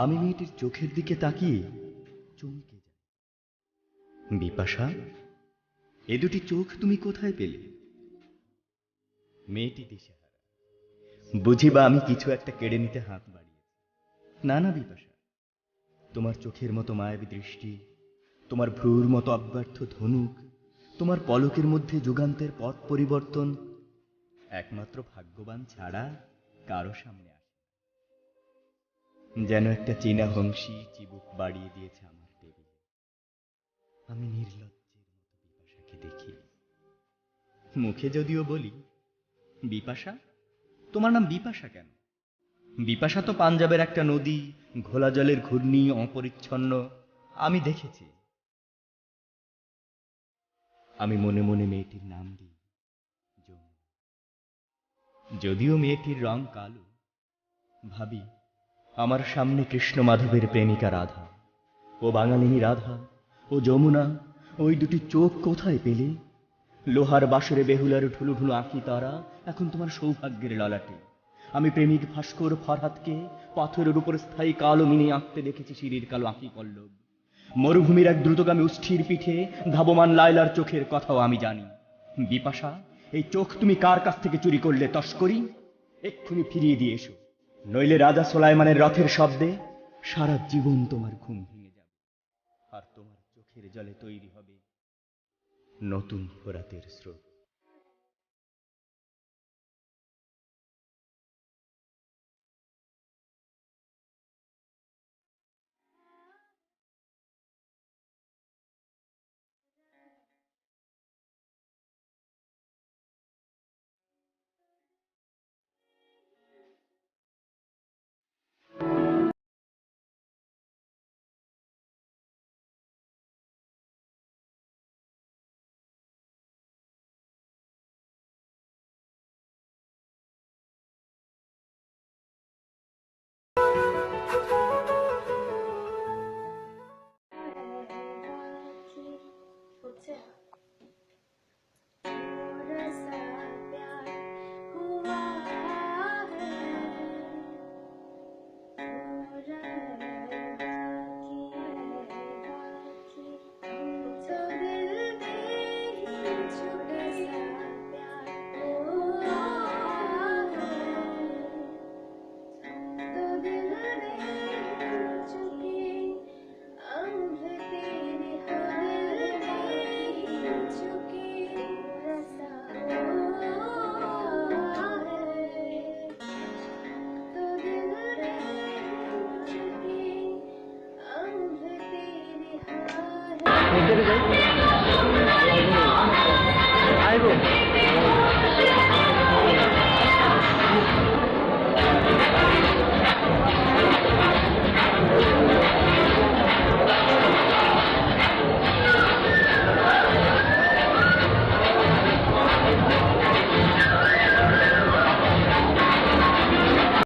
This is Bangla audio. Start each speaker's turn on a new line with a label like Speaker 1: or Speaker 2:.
Speaker 1: আমি মেয়েটির চোখের দিকে তাকিয়ে চমকে যাই। বিপাশা, এ দুটি চোখ তুমি কোথায় পেলে? মেয়েটি দিশেহারা। বুঝিবা আমি কিছু একটা কেড়ে নিতে হাত বাড়িয়েছি। না না বিপাশা, তোমার চোখের মতো মায়াবী দৃষ্টি, তোমার ভ্রুর মতো অব্যর্থ ধনুক, তোমার পলকের মধ্যে যুগান্তের পথ পরিবর্তন একমাত্র ভাগ্যবান ছাড়া কারো সামনে আসে না। যেন একটা চীনা বংশী চিবুক বাড়িয়ে দিয়েছে আমার টেবিলে। আমি নির্লজ্জের মতো বিপাশাকে দেখি। মুখে যদিও বলি, বিপাশা, তোমার নাম বিপাশা কেন? বিপাশা তো পাঞ্জাবের একটা নদী, ঘোলা জলের ঘূর্ণি, অপরিচ্ছন্ন। আমি দেখেছি। আমি মনে মনে মেয়েটির নাম দিই যমুনা। যদিও মেয়েটির রং কালো, ভাবি আমার সামনে কৃষ্ণ মাধবের প্রেমিকা রাধা। ও বাঙালিনী রাধা, ও যমুনা, ওই দুটি চোখ কোথায় পেলে? লোহার বাসরে বেহুলার ঢুলু ঢুলু আঁকি তারা এখন তোমার সৌভাগ্যের ললাটে। আমি প্রেমিক ভাস্কর ফরহাদকে পাথরের উপর স্থায়ী কালো মিনি আঁকতে দেখেছি শিরির কালো আঁকি পল্লব। মরুভূমির এক দ্রুতগামী উষ্ঠির পিঠে ধাবমান লায়লার চোখের কথাও আমি জানি। বিপাশা, এই চোখ তুমি কার কাছ থেকে চুরি করলে তস্করি? এক্ষুনি ফিরিয়ে দিয়ে এসো, নইলে রাজা সোলাইমানের রথের শব্দে সারা জীবন তোমার ঘুম ভেঙে যাবে, আর তোমার চোখের জলে তৈরি হবে নতুন ফোরাতের স্রোত।
Speaker 2: আইবো